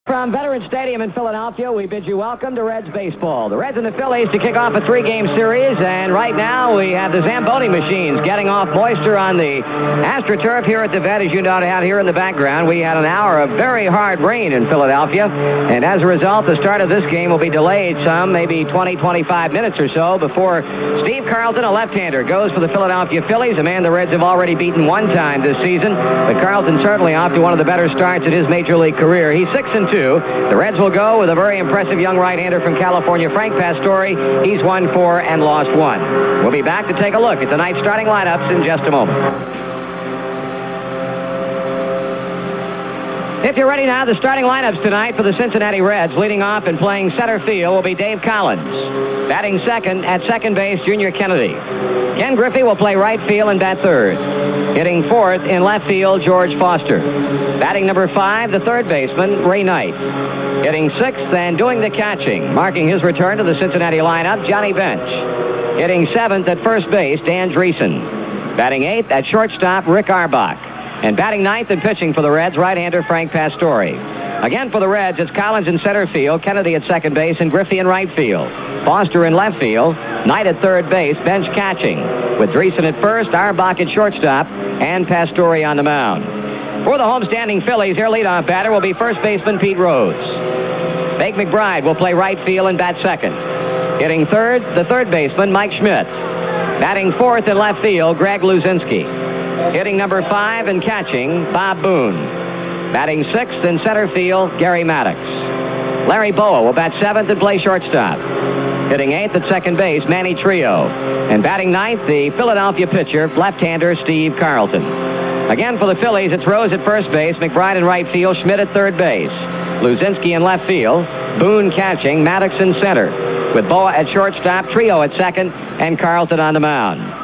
From Veterans Stadium in Philadelphia, we bid you welcome to Reds baseball. The Reds and the Phillies to kick off a three-game series, and right now we have the Zamboni machines getting off moisture on the AstroTurf here at the Vet, as you noted out here in the background. We had an hour of very hard rain in Philadelphia, and as a result, the start of this game will be delayed some, maybe 20, 25 minutes or so before Steve Carlton, a left-hander, goes for the Philadelphia Phillies, a man the Reds have already beaten one time this season, but Carlton certainly off to one of the better starts in his major league career. He's 6-2. The Reds will go with a very impressive young right-hander from California, Frank Pastore. He's won 4 and lost 1. We'll be back to take a look at tonight's starting lineups in just a moment. If you're ready now, the starting lineups tonight for the Cincinnati Reds, leading off and playing center field, will be Dave Collins. Batting second at second base, Junior Kennedy. Ken Griffey will play right field and bat third. Hitting fourth in left field, George Foster. Batting number 5, the third baseman, Ray Knight. Hitting sixth and doing the catching, marking his return to the Cincinnati lineup, Johnny Bench. Hitting seventh at first base, Dan Dreesen. Batting eighth at shortstop, Rick Arbach. And batting ninth and pitching for the Reds, right-hander Frank Pastore. Again for the Reds, it's Collins in center field, Kennedy at second base, and Griffey in right field. Foster in left field, Knight at third base, Bench catching, with Dreesen at first, Arbach at shortstop, and Pastore on the mound. For the homestanding Phillies, their leadoff batter will be first baseman Pete Rose. Bake McBride will play right field and bat second. Hitting third, the third baseman, Mike Schmidt. Batting fourth in left field, Greg Luzinski. Hitting number 5 and catching, Bob Boone. Batting sixth in center field, Gary Maddox. Larry Boa will bat seventh and play shortstop. Hitting eighth at second base, Manny Trio. And batting ninth, the Philadelphia pitcher, left-hander Steve Carlton. Again for the Phillies, it's Rose at first base, McBride in right field, Schmidt at third base. Luzinski in left field, Boone catching, Maddox in center. With Boa at shortstop, Trio at second, and Carlton on the mound.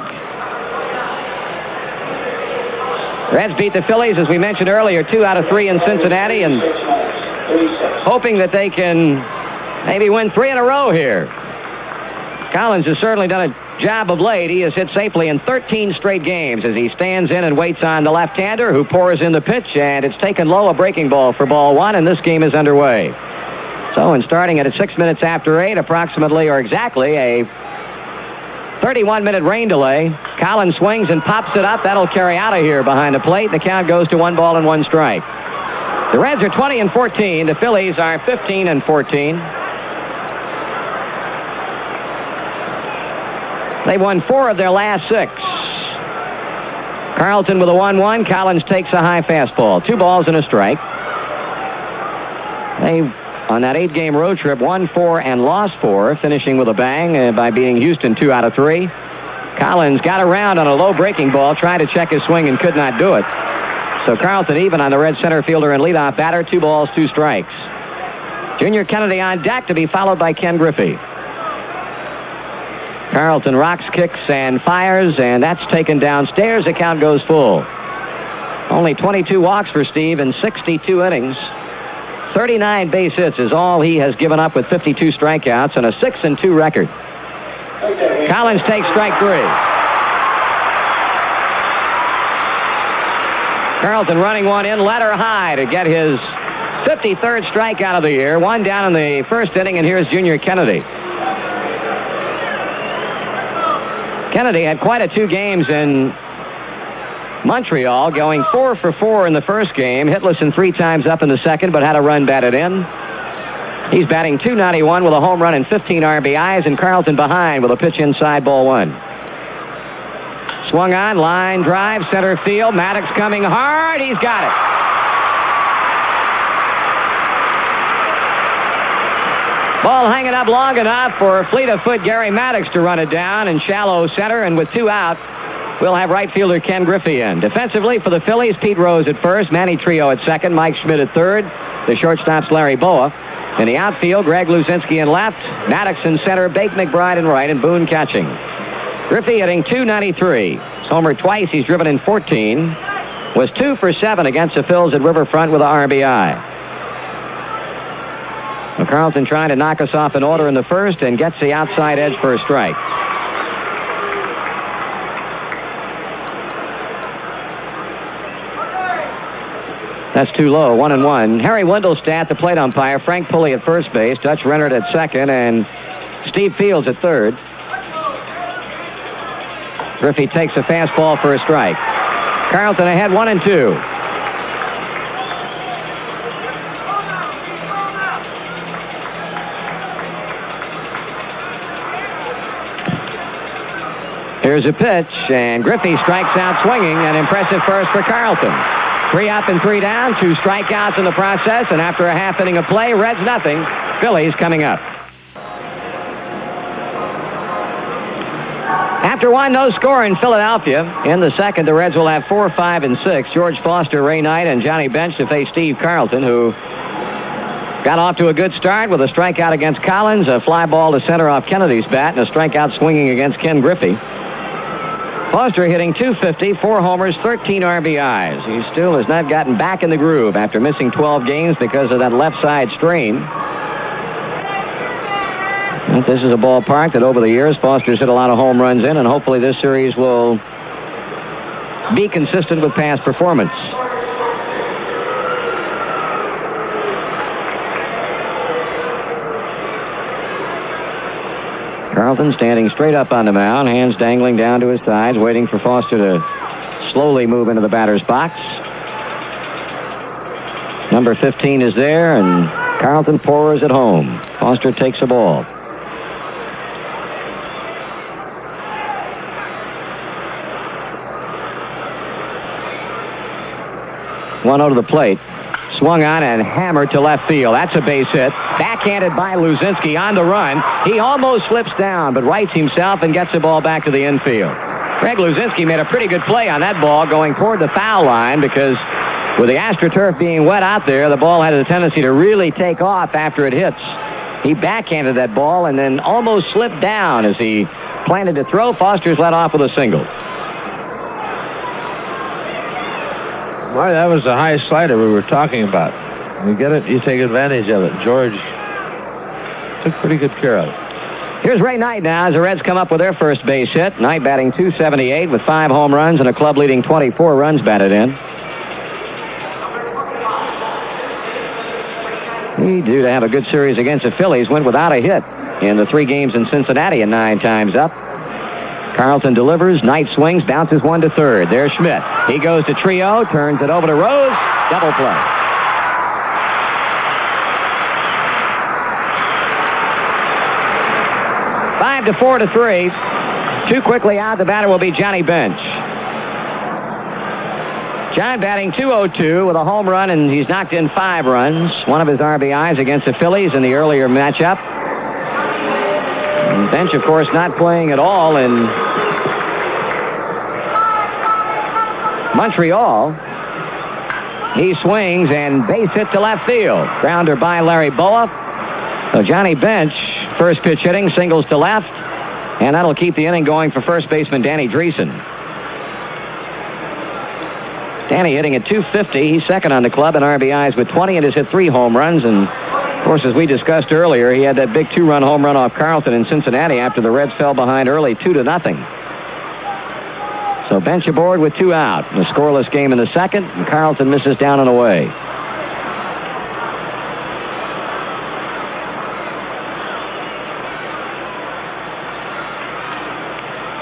Reds beat the Phillies, as we mentioned earlier, 2 out of 3 in Cincinnati, and hoping that they can maybe win 3 in a row here. Collins has certainly done a job of late. He has hit safely in 13 straight games as he stands in and waits on the left-hander who pours in the pitch, and it's taken low, a breaking ball for ball 1, and this game is underway. So, in starting at 6 minutes after 8, approximately or exactly a 31-minute rain delay. Collins swings and pops it up. That'll carry out of here behind the plate. The count goes to 1 ball and 1 strike. The Reds are 20-14. The Phillies are 15-14. They've won 4 of their last 6. Carlton with a 1-1. Collins takes a high fastball. 2 balls and a strike. They, on that 8-game road trip, won 4 and lost 4, finishing with a bang by beating Houston 2 out of 3. Collins got around on a low breaking ball, tried to check his swing and could not do it. So Carlton even on the Red center fielder and leadoff batter, 2 balls, 2 strikes. Junior Kennedy on deck to be followed by Ken Griffey. Carlton rocks, kicks, and fires, and that's taken downstairs. The count goes full. Only 22 walks for Steve in 62 innings. 39 base hits is all he has given up with 52 strikeouts and a 6-2 record. Collins takes strike 3. Carlton running one in, letter high to get his 53rd strikeout of the year. 1 down in the first inning, and here's Junior Kennedy. Kennedy had quite a 2 games in Montreal, going 4 for 4 in the first game, hitless and 3 times up in the second, but had a run batted in. He's batting .291 with a home run and 15 RBIs, and Carlton behind with a pitch inside, ball 1. Swung on, line drive, center field. Maddox coming hard. He's got it. Ball hanging up long enough for fleet-of-foot Gary Maddox to run it down in shallow center, and with 2 out, we'll have right fielder Ken Griffey in. Defensively for the Phillies, Pete Rose at first, Manny Trio at second, Mike Schmidt at third. The shortstop's Larry Boa. In the outfield, Greg Luzinski in left, Maddox in center, Bake McBride in right, and Boone catching. Griffey hitting .293. He's homered twice. He's driven in 14. Was 2 for 7 against the Phils at Riverfront with a RBI. Well, Carlton trying to knock us off in order in the first and gets the outside edge for a strike. That's too low, 1-1. Harry Wendelstadt, the plate umpire. Frank Pulley at first base. Dutch Rennert at second. And Steve Fields at third. Griffey takes a fastball for a strike. Carlton ahead 1-2. Here's a pitch, and Griffey strikes out swinging. An impressive first for Carlton. 3 up and 3 down, 2 strikeouts in the process, and after a half inning of play, Reds nothing. Phillies coming up. After 1, no score in Philadelphia. In the second, the Reds will have 4, 5, and 6. George Foster, Ray Knight, and Johnny Bench to face Steve Carlton, who got off to a good start with a strikeout against Collins, a fly ball to center off Kennedy's bat, and a strikeout swinging against Ken Griffey. Foster hitting .250, 4 homers, 13 RBIs. He still has not gotten back in the groove after missing 12 games because of that left side strain. This is a ballpark that over the years Foster's hit a lot of home runs in, and hopefully this series will be consistent with past performance. Carlton standing straight up on the mound, hands dangling down to his sides, waiting for Foster to slowly move into the batter's box. Number 15 is there, and Carlton pours at home. Foster takes a ball. One out to the plate. Swung on and hammered to left field. That's a base hit. Backhanded by Luzinski on the run. He almost slips down, but rights himself and gets the ball back to the infield. Greg Luzinski made a pretty good play on that ball going toward the foul line because with the AstroTurf being wet out there, the ball had a tendency to really take off after it hits. He backhanded that ball and then almost slipped down as he planted to throw. Foster's let off with a single. Boy, that was the high slider we were talking about. You get it, you take advantage of it. George took pretty good care of it. Here's Ray Knight now as the Reds come up with their first base hit. Knight batting .278 with 5 home runs and a club-leading 24 runs batted in. He, due to have a good series against the Phillies, went without a hit in the 3 games in Cincinnati and 9 times up. Carlton delivers. Knight swings, bounces one to third. There's Schmidt. He goes to Trio, turns it over to Rose. Double play. Five to 4 to 3. Too quickly out. The batter will be Johnny Bench. John batting .202 with a home run, and he's knocked in 5 runs. One of his RBIs against the Phillies in the earlier matchup. And Bench, of course, not playing at all in Montreal. He swings and base hit to left field. Grounder by Larry Boa. So Johnny Bench, first pitch hitting, singles to left, and that'll keep the inning going for first baseman Danny Dreesen. Danny hitting at .250. He's second on the club in RBIs with 20 and has hit 3 home runs. And of course, as we discussed earlier, he had that big 2-run home run off Carlton in Cincinnati after the Reds fell behind early 2-0. So Bench aboard with 2 out. A scoreless game in the second, and Carlton misses down and away.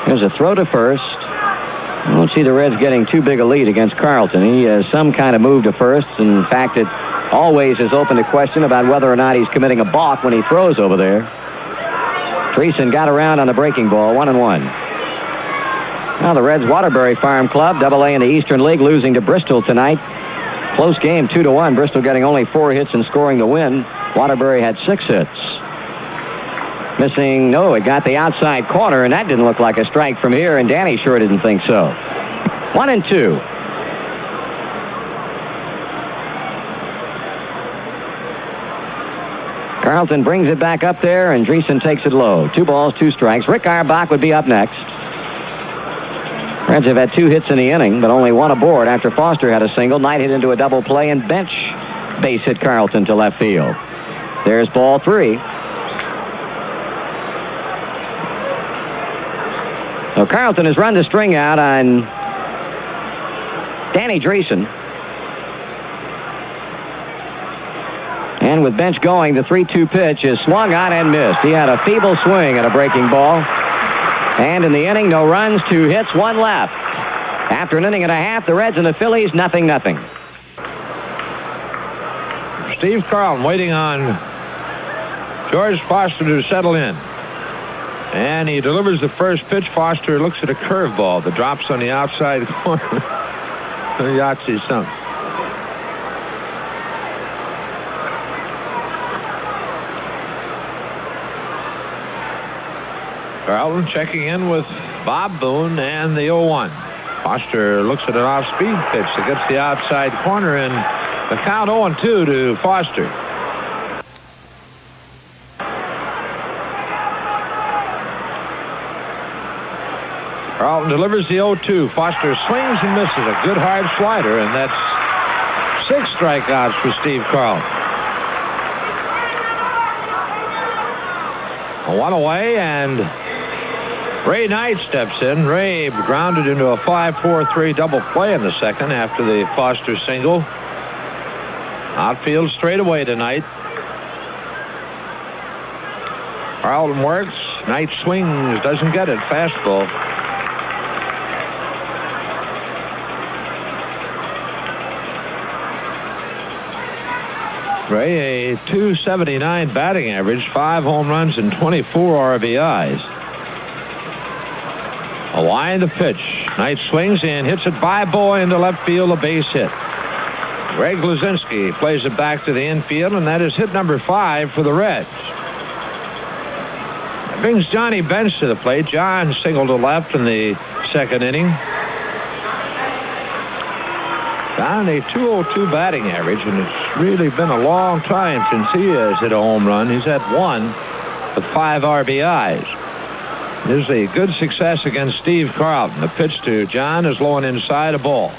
There's a throw to first. I don't see the Reds getting too big a lead against Carlton. He has some kind of move to first. In fact, it always is open to question about whether or not he's committing a balk when he throws over there. Dreesen got around on the breaking ball, 1-1. Now the Reds Waterbury Farm Club, AA in the Eastern League, losing to Bristol tonight. Close game, 2-1. Bristol getting only 4 hits and scoring the win. Waterbury had 6 hits. Missing, no, it got the outside corner, and that didn't look like a strike from here, and Danny sure didn't think so. 1-2. Carlton brings it back up there, and Dreesen takes it low. 2 balls, 2 strikes. Rick Auerbach would be up next. Reds have had 2 hits in the inning, but only 1 aboard after Foster had a single. Knight hit into a double play, and Bench base hit Carlton to left field. There's ball 3. So Carlton has run the string out on Danny Dreesen. in with Bench going. The 3-2 pitch is swung on and missed. He had a feeble swing at a breaking ball. And in the inning, no runs, 2 hits, 1 left. After an inning and a half, the Reds and the Phillies, 0-0. Steve Carlton waiting on George Foster to settle in. And he delivers the first pitch. Foster looks at a curveball that drops on the outside corner. Yahtzee something. Carlton checking in with Bob Boone and the 0-1. Foster looks at an off-speed pitch that gets the outside corner, and the count 0-2 to Foster. Carlton delivers the 0-2. Foster swings and misses a good hard slider, and that's 6 strikeouts for Steve Carlton. 1 away, and Ray Knight steps in. Ray grounded into a 5-4-3 double play in the second after the Foster single. Outfield straight away tonight. Carlton works. Knight swings, doesn't get it. Fastball. Ray, a .279 batting average, 5 home runs and 24 RBIs. A wind of pitch. Knight swings and hits it by Boy into left field, a base hit. Greg Luzinski plays it back to the infield, and that is hit number 5 for the Reds. That brings Johnny Bench to the plate. John singled to left in the second inning. Down a .202 batting average, and it's really been a long time since he has hit a home run. He's had 1 with 5 RBIs. This is a good success against Steve Carlton. The pitch to John is low and inside, a ball.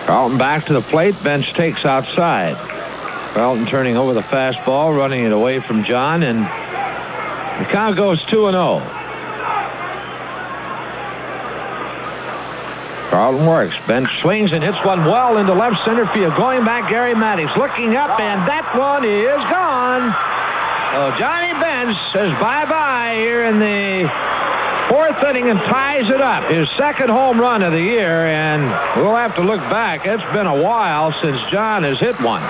Carlton back to the plate. Bench takes outside. Carlton turning over the fastball, running it away from John, and the count goes 2-0. Carlton works. Bench swings and hits one well into left center field. Going back, Gary Maddox looking up, and that one is gone. So Johnny Bench says bye-bye here in the 4th inning and ties it up. His 2nd home run of the year, and we'll have to look back. It's been a while since John has hit one.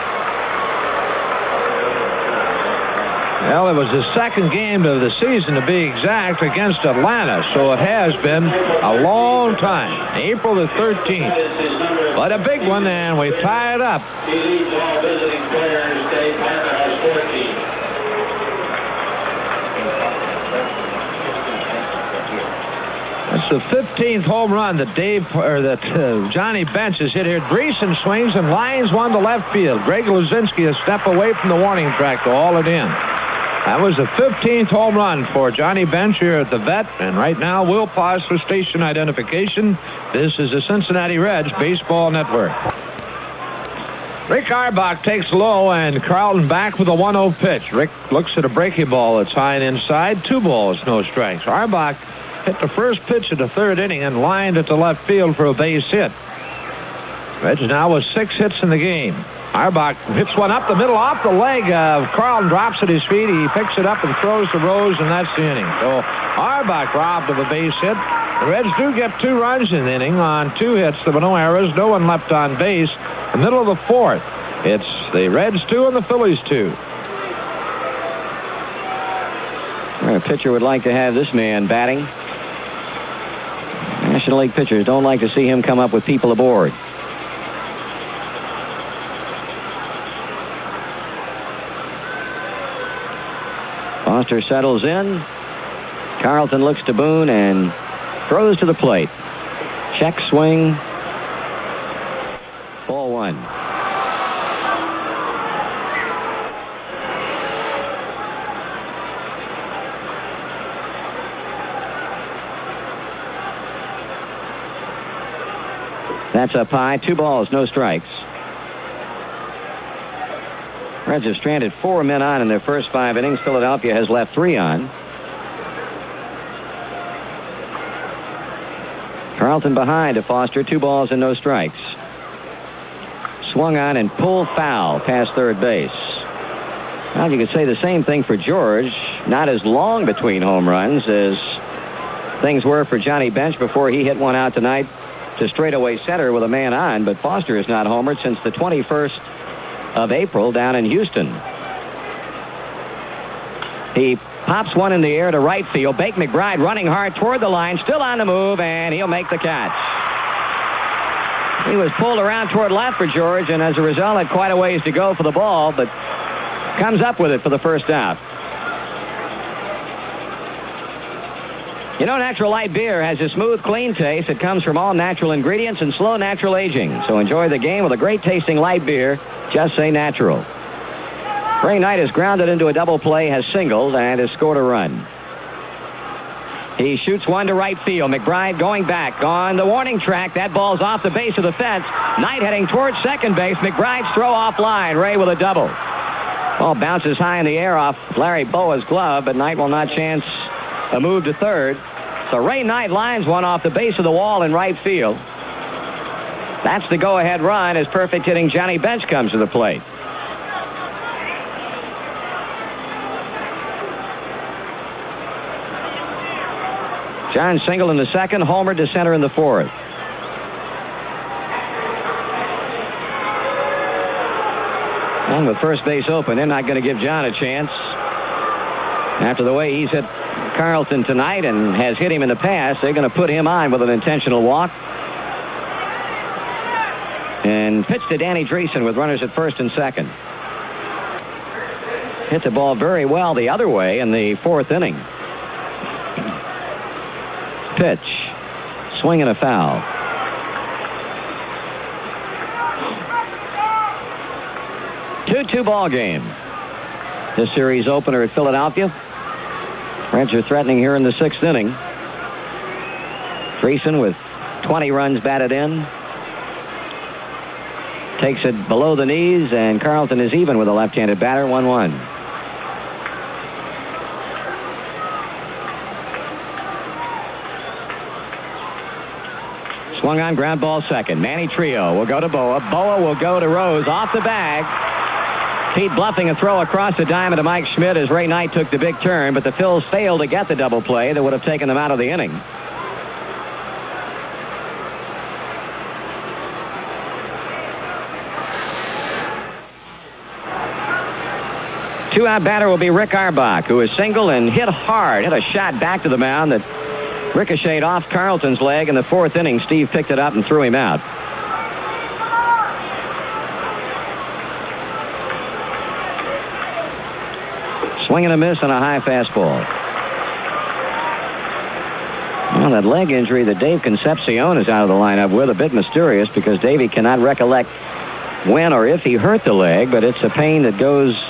Well, it was the 2nd game of the season, to be exact, against Atlanta, so it has been a long time. April the 13th. But a big one, and we tie it up. That's the 15th home run that Johnny Bench has hit here. Dreesen swings and lines one to left field. Greg Luzinski a step away from the warning track to haul it in. That was the 15th home run for Johnny Bench here at the Vet. And right now, we'll pause for station identification. This is the Cincinnati Reds Baseball Network. Rick Auerbach takes low, and Carlton back with a 1-0 pitch. Rick looks at a breaking ball that's high and inside. 2 balls, no strikes. Auerbach hit the first pitch of the 3rd inning and lined it to left field for a base hit. Reds now with 6 hits in the game. Auerbach hits one up the middle off the leg of Carlton, drops at his feet. He picks it up and throws to Rose, and that's the inning. So Auerbach robbed of a base hit. The Reds do get 2 runs in the inning on 2 hits. There were no errors, no one left on base. The middle of the 4th, it's the Reds 2 and the Phillies 2. A pitcher would like to have this man batting. National League pitchers don't like to see him come up with people aboard. Foster settles in. Carlton looks to Boone and throws to the plate. Check swing. Ball 1. That's up high. 2 balls, no strikes. Reds have stranded 4 men on in their first 5 innings. Philadelphia has left 3 on. Carlton behind to Foster. 2 balls and no strikes. Swung on and pulled foul past third base. Well, you could say the same thing for George. Not as long between home runs as things were for Johnny Bench before he hit one out tonight to straightaway center with a man on. But Foster has not homered since the 21st of April down in Houston. He pops one in the air to right field. Bake McBride running hard toward the line, still on the move, and he'll make the catch. He was pulled around toward left for George, and as a result had quite a ways to go for the ball, but comes up with it for the first out. You know, Natural Light Beer has a smooth, clean taste that comes from all natural ingredients and slow natural aging. So enjoy the game with a great tasting light beer. Just say natural. Ray Knight has grounded into a double play, has singled, and has scored a run. He shoots one to right field. McBride going back on the warning track. That ball's off the base of the fence. Knight heading towards second base. McBride's throw off line. Ray with a double. Ball bounces high in the air off Larry Boa's glove, but Knight will not chance a move to third. So Ray Knight lines one off the base of the wall in right field. That's the go-ahead run as perfect hitting Johnny Bench comes to the plate. John single in the second, homer to center in the fourth. And with first base open, they're not going to give John a chance. After the way he's hit Carlton tonight and has hit him in the past, they're going to put him on with an intentional walk. And pitch to Danny Dreesen with runners at first and second. Hit the ball very well the other way in the fourth inning. Pitch. Swing and a foul. Two-2 ball game. This series opener at Philadelphia. Reds are threatening here in the sixth inning. Dreesen with 20 runs batted in. Takes it below the knees, and Carlton is even with a left-handed batter, 1-1. Swung on, ground ball second. Manny Trio will go to Boa. Boa will go to Rose off the bag. Pete bluffing a throw across the diamond to Mike Schmidt as Ray Knight took the big turn, but the Phils failed to get the double play that would have taken them out of the inning. Two-out batter will be Rick Auerbach, who is single and hit hard. Hit a shot back to the mound that ricocheted off Carlton's leg in the fourth inning. Steve picked it up and threw him out. Swing and a miss on a high fastball. Well, that leg injury that Dave Concepcion is out of the lineup with, a bit mysterious because Davey cannot recollect when or if he hurt the leg, but it's a pain that goes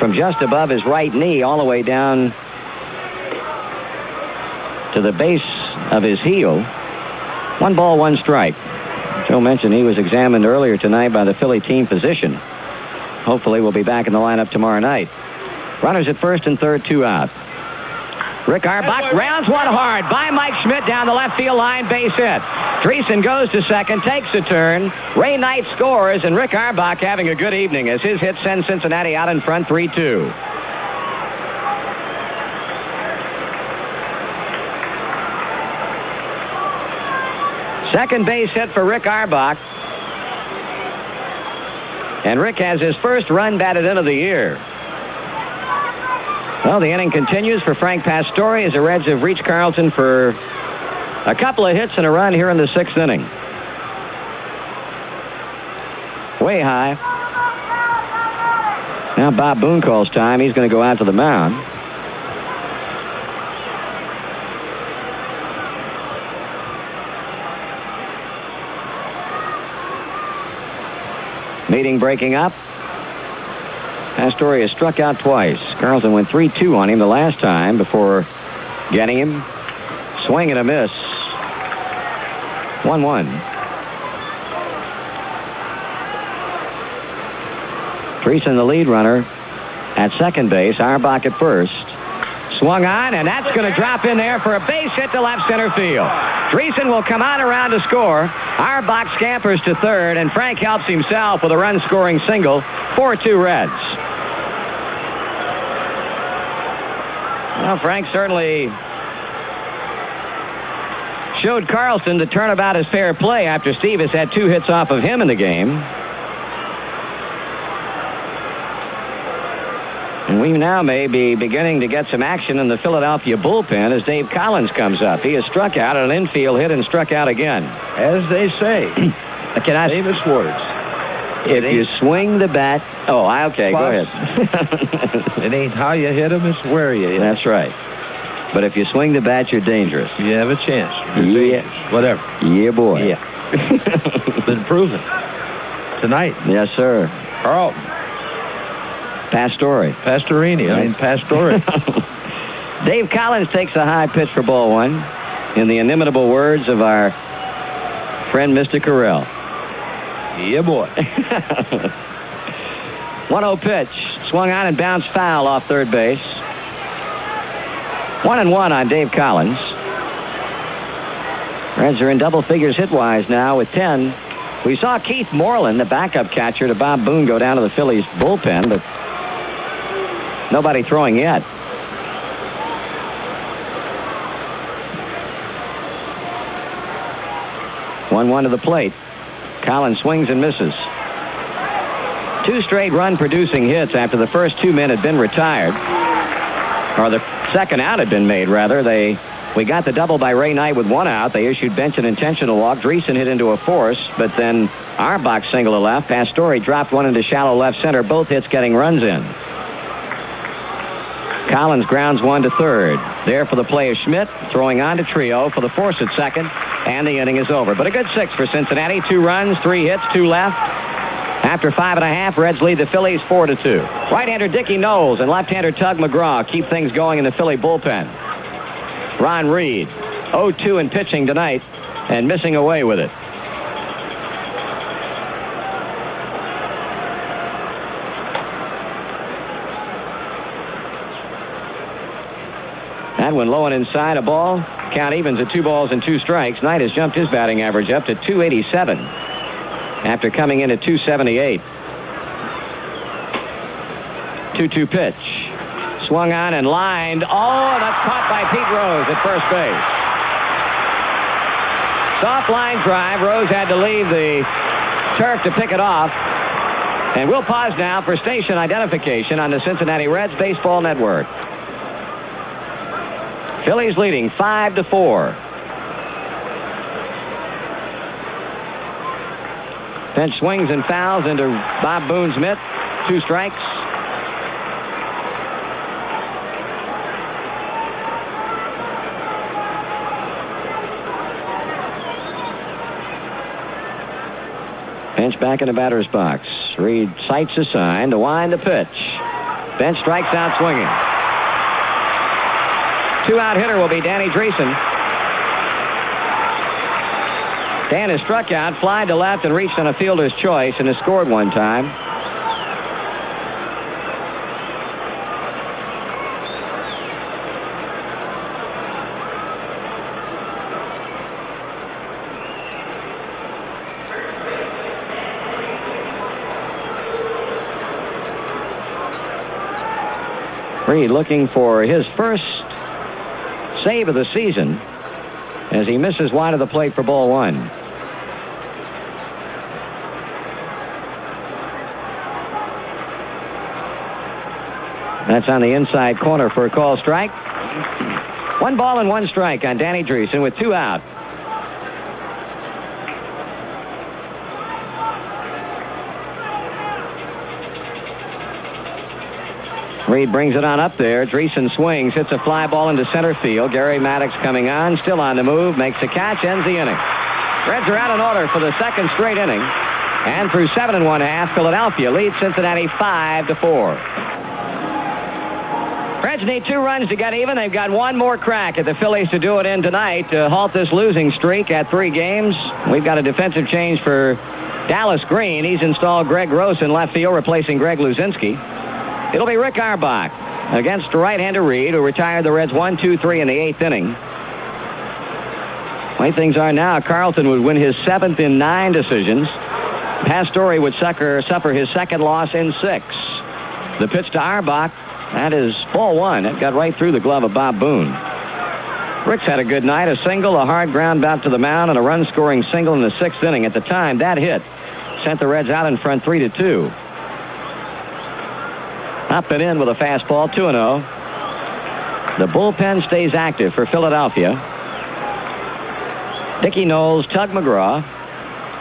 from just above his right knee all the way down to the base of his heel. 1 ball, 1 strike. Joe mentioned he was examined earlier tonight by the Philly team physician. Hopefully we'll be back in the lineup tomorrow night. Runners at first and third, 2 out. Rick Auerbach rounds one hard by Mike Schmidt down the left field line, base hit. Dreesen goes to second, takes a turn. Ray Knight scores, and Rick Auerbach having a good evening as his hit sends Cincinnati out in front 3-2. Second base hit for Rick Auerbach. And Rick has his first run batted in of the year. Well, the inning continues for Frank Pastore as the Reds have reached Carlton for a couple of hits and a run here in the sixth inning. Way high. Now Bob Boone calls time. He's going to go out to the mound. Meeting breaking up. Pastore has struck out twice. Carlton went 3-2 on him the last time before getting him. Swing and a miss. 1-1. Dreesen, the lead runner at second base. Auerbach at first. Swung on, and that's going to drop in there for a base hit to left center field. Dreesen will come on around to score. Auerbach scampers to third, and Frank helps himself with a run-scoring single. 4-2 Reds. Well, Frank certainly showed Carlson to turn about his fair play after Steve has had 2 hits off of him in the game. And we now may be beginning to get some action in the Philadelphia bullpen as Dave Collins comes up. He has struck out on an infield hit and struck out again. As they say, famous words. If you swing the bat... Oh, okay, go ahead. It ain't how you hit him, it's where you hit him. That's right. But if you swing the bat, you're dangerous. You have a chance. You're dangerous. Whatever. Yeah, boy. Yeah. Been proven. Tonight. Yes, sir. Carlton. Pastorini. I mean, Pastore. Dave Collins takes a high pitch for ball 1. In the inimitable words of our friend Mr. Carell. Yeah, boy. 1-0 pitch. Swung on and bounced foul off third base. 1-1 on Dave Collins. Reds are in double figures hit-wise now with 10. We saw Keith Moreland, the backup catcher to Bob Boone, go down to the Phillies bullpen, but nobody throwing yet. One to the plate. Collins swings and misses. 2 straight run-producing hits after the first 2 men had been retired. Or the second out had been made, rather. We got the double by Ray Knight with 1 out. They issued Bench an intentional walk. Dreesen hit into a force, but then Auerbach single to left. Pastore dropped 1 into shallow left center. Both hits getting runs in. Collins grounds 1 to third. There for the play of Schmidt. Throwing on to Trio for the force at second. And the inning is over. But a good 6 for Cincinnati. 2 runs, 3 hits, 2 left. After 5.5, Reds lead the Phillies 4-2. Right-hander Dickie Knowles and left-hander Tug McGraw keep things going in the Philly bullpen. Ron Reed, 0-2 in pitching tonight and missing away with it. That one low and inside, a ball. Count evens at 2 balls and 2 strikes. Knight has jumped his batting average up to .287 after coming in at .278. 2-2 pitch. Swung on and lined. Oh, that's caught by Pete Rose at first base. Soft line drive. Rose had to leave the turf to pick it off. And we'll pause now for station identification on the Cincinnati Reds Baseball Network. Phillies leading 5-4. Bench swings and fouls into Bob Boone's mitt. 2 strikes. Bench back in the batter's box. Reed sights a sign to wind the pitch. Bench strikes out swinging. 2-out hitter will be Danny Dreesen. Dan has struck out, flied to left, and reached on a fielder's choice, and has scored 1 time. Reed looking for his first save of the season as he misses wide of the plate for ball 1. That's on the inside corner for a call strike. 1 ball and 1 strike on Danny Dreesen with 2 out. Reed brings it on up there. Dreesen swings, hits a fly ball into center field. Gary Maddox coming on, still on the move, makes a catch, ends the inning. Reds are out in order for the 2nd straight inning. And through 7 1/2, Philadelphia leads Cincinnati 5-4. Reds need 2 runs to get even. They've got 1 more crack at the Phillies to do it in tonight to halt this losing streak at 3 games. We've got a defensive change for Dallas Green. He's installed Greg Gross in left field, replacing Greg Luzinski. It'll be Rick Auerbach. against right-hander Reed, who retired the Reds 1-2-3 in the 8th inning. The way things are now, Carlton would win his 7th in 9 decisions. Pastore would suffer his 2nd loss in 6. The pitch to Auerbach, that is ball 1. That got right through the glove of Bob Boone. Ricks had a good night, a single, a hard ground out to the mound, and a run-scoring single in the 6th inning. At the time, that hit sent the Reds out in front 3-2. Up and in with a fastball, 2-0. The bullpen stays active for Philadelphia. Dickie Knowles, Tug McGraw.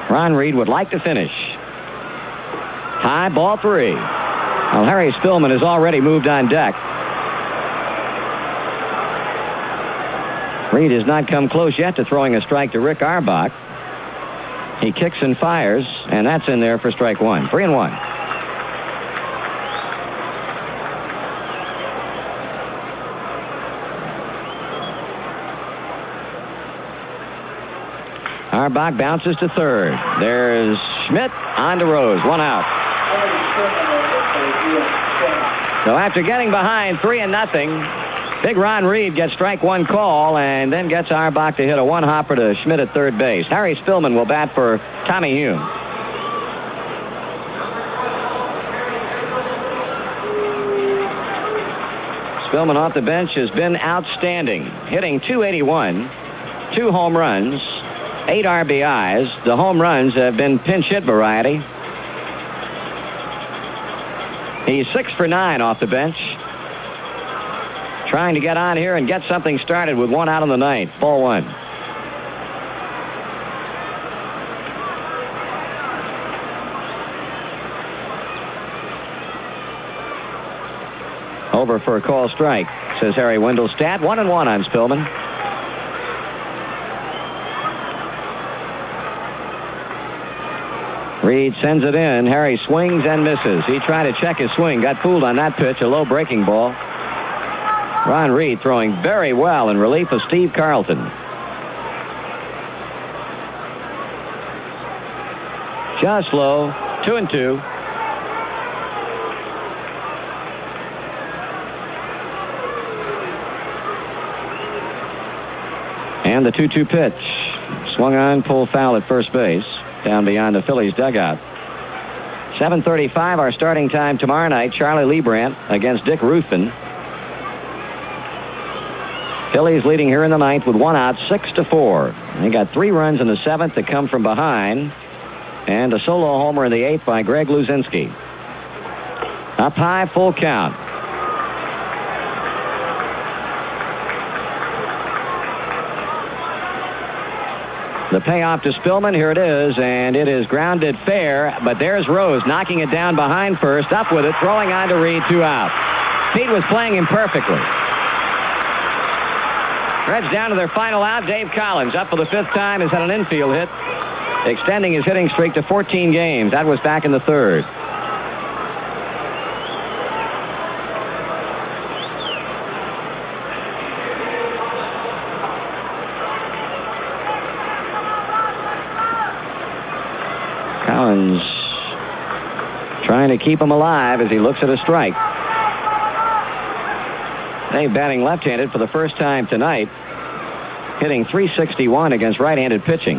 Ron Reed would like to finish. High, ball 3. Well, Harry Spillman has already moved on deck. Reed has not come close yet to throwing a strike to Rick Auerbach. He kicks and fires, and that's in there for strike 1. 3-1. Auerbach bounces to third. There's Schmidt on to Rose. 1 out. So after getting behind 3-0, Big Ron Reed gets strike 1 call and then gets Auerbach to hit a 1-hopper to Schmidt at third base. Harry Spillman will bat for Tommy Hume. Spillman off the bench has been outstanding, hitting .281, 2 home runs, 8 RBIs. The home runs have been pinch hit variety. He's 6 for 9 off the bench. Trying to get on here and get something started with 1 out in the 9th. Ball 1. Over for a call strike, says Harry Wendelstedt. 1-1 on Spillman. Reed sends it in. Harry swings and misses. He tried to check his swing. Got fooled on that pitch. A low breaking ball. Ron Reed throwing very well in relief of Steve Carlton. Just low. 2-2. And the 2-2 pitch. Swung on, pulled foul at first base. Down beyond the Phillies dugout. 7:35, our starting time tomorrow night. Charlie Leibrandt against Dick Ruthven. Phillies leading here in the 9th with 1 out, 6-4. They got 3 runs in the 7th that come from behind, and a solo homer in the 8th by Greg Luzinski. Up high, full count. The payoff to Spillman, here it is, and it is grounded fair, but there's Rose knocking it down behind first, up with it, throwing on to Reed, 2 out. Pete was playing him perfectly. Reds down to their final out. Dave Collins, up for the 5th time, has had an infield hit, extending his hitting streak to 14 games. That was back in the 3rd. Collins trying to keep him alive as he looks at a strike. Dave batting left-handed for the first time tonight, hitting .361 against right-handed pitching.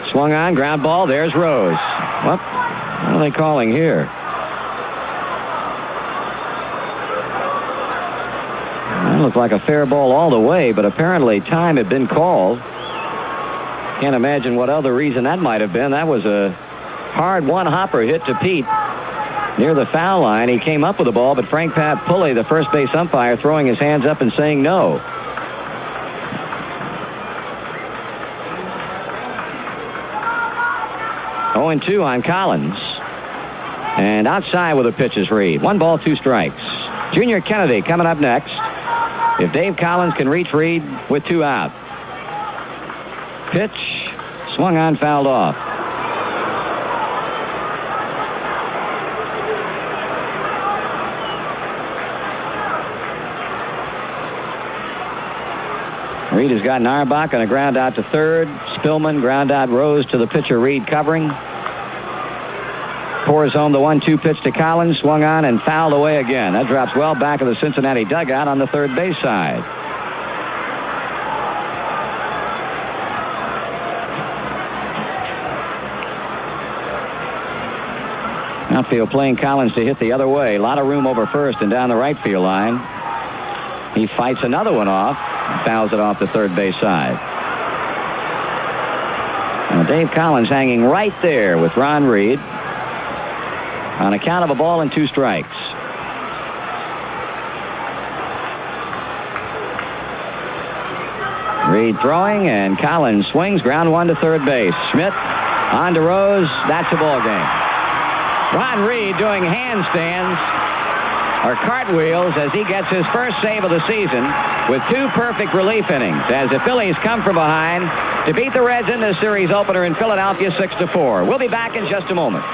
Swung on, ground ball. There's Rose. What are they calling here? That looked like a fair ball all the way, but apparently time had been called. Can't imagine what other reason that might have been. That was a hard 1-hopper hit to Pete near the foul line. He came up with the ball, but Frank Pulley, the first base umpire, throwing his hands up and saying no. Oh, 0-2 on Collins. And outside with a pitch is Reed. 1 ball, 2 strikes. Junior Kennedy coming up next. If Dave Collins can reach Reed with 2 out. Pitch, swung on, fouled off. Reed has gotten Auerbach on a ground out to third. Spillman ground out Rose to the pitcher Reed covering. pours home the 1-2 pitch to Collins, swung on and fouled away again. That drops well back of the Cincinnati dugout on the third base side. Outfield playing Collins to hit the other way. A lot of room over first and down the right field line. He fights another one off, fouls it off the third base side. Now Dave Collins hanging right there with Ron Reed on account of a ball and 2 strikes. Reed throwing, and Collins swings, ground one to third base. Schmidt on to Rose. That's a ball game. Ron Reed doing handstands or cartwheels as he gets his first save of the season with 2 perfect relief innings as the Phillies come from behind to beat the Reds in this series opener in Philadelphia 6-4. We'll be back in just a moment.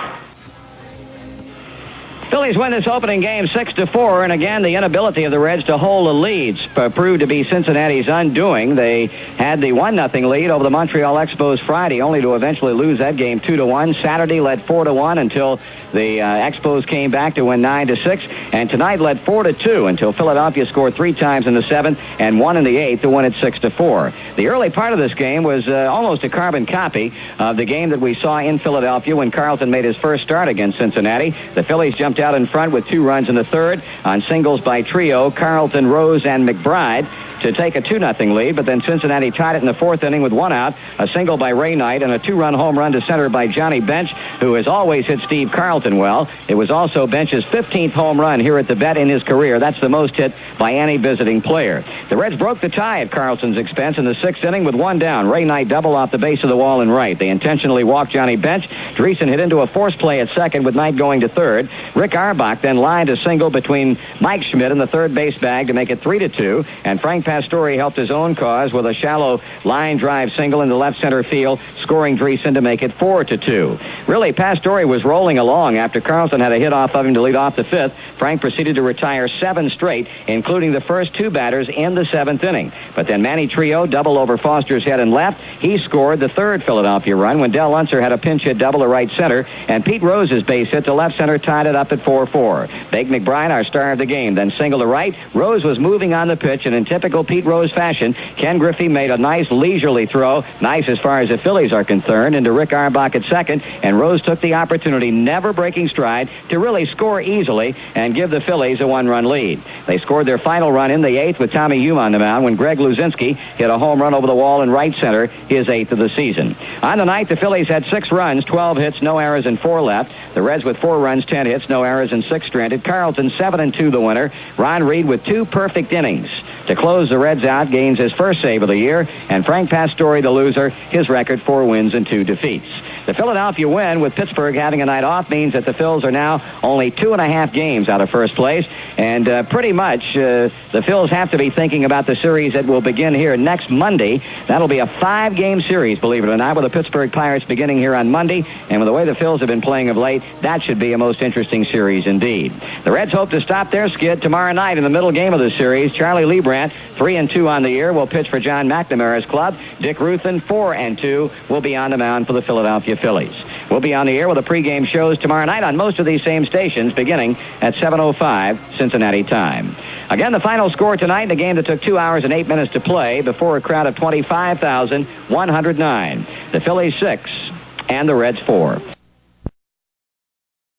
Phillies win this opening game 6-4, and again the inability of the Reds to hold the leads proved to be Cincinnati's undoing. They had the 1-0 lead over the Montreal Expos Friday, only to eventually lose that game 2-1. Saturday led 4-1 until the Expos came back to win 9-6, and tonight led 4-2 until Philadelphia scored 3 times in the 7th and 1 in the 8th to win it 6-4. The early part of this game was almost a carbon copy of the game that we saw in Philadelphia when Carlton made his first start against Cincinnati. The Phillies jumped out in front with 2 runs in the 3rd on singles by Trio, Carlton, Rose, and McBride to take a 2-0 lead, but then Cincinnati tied it in the 4th inning with 1 out, a single by Ray Knight, and a 2-run home run to center by Johnny Bench, who has always hit Steve Carlton well. It was also Bench's 15th home run here at the Bet in his career. That's the most hit by any visiting player. The Reds broke the tie at Carlton's expense in the 6th inning with 1 down. Ray Knight double off the base of the wall and right. They intentionally walked Johnny Bench. Dreesen hit into a force play at second with Knight going to third. Rick Auerbach then lined a single between Mike Schmidt and the third base bag to make it 3-2, and Frank Pastore helped his own cause with a shallow line drive single into left center field, scoring Dreesen to make it 4-2. Really, Pastore was rolling along after Carlton had a hit off of him to lead off the 5th. Frank proceeded to retire 7 straight, including the first 2 batters in the 7th inning. But then Manny Trio double over Foster's head and left. He scored the 3rd Philadelphia run when Del Unser had a pinch hit double to right center, and Pete Rose's base hit to left center tied it up at 4-4. Big McBride, our star of the game, then single to right. Rose was moving on the pitch, and in typical Pete Rose fashion, Ken Griffey made a nice leisurely throw, nice as far as the Phillies are concerned, into Rick Auerbach at second, and Rose took the opportunity, never breaking stride, to really score easily and give the Phillies a 1-run lead. They scored their final run in the 8th with Tommy Hume on the mound when Greg Luzinski hit a home run over the wall in right center, his 8th of the season. On the night, the Phillies had 6 runs, 12 hits, no errors, and 4 left. The Reds with 4 runs, 10 hits, no errors, and 6 stranded. Carlton 7-2 the winner. Ron Reed with 2 perfect innings to close the Reds out, gains his first save of the year, and Frank Pastore, the loser, his record 4 wins and 2 defeats. The Philadelphia win, with Pittsburgh having a night off, means that the Phils are now only 2.5 games out of first place, and pretty much the Phils have to be thinking about the series that will begin here next Monday. That'll be a 5-game series, believe it or not, with the Pittsburgh Pirates beginning here on Monday, and with the way the Phils have been playing of late, that should be a most interesting series indeed. The Reds hope to stop their skid tomorrow night in the middle game of the series. Charlie Leibrandt, 3-2 on the year, will pitch for John McNamara's club. Dick Ruthen, 4-2, will be on the mound for the Philadelphia Phillies. We'll be on the air with the pregame shows tomorrow night on most of these same stations, beginning at 7:05 Cincinnati time. Again, the final score tonight in a game that took 2 hours and 8 minutes to play before a crowd of 25,109. The Phillies 6 and the Reds 4.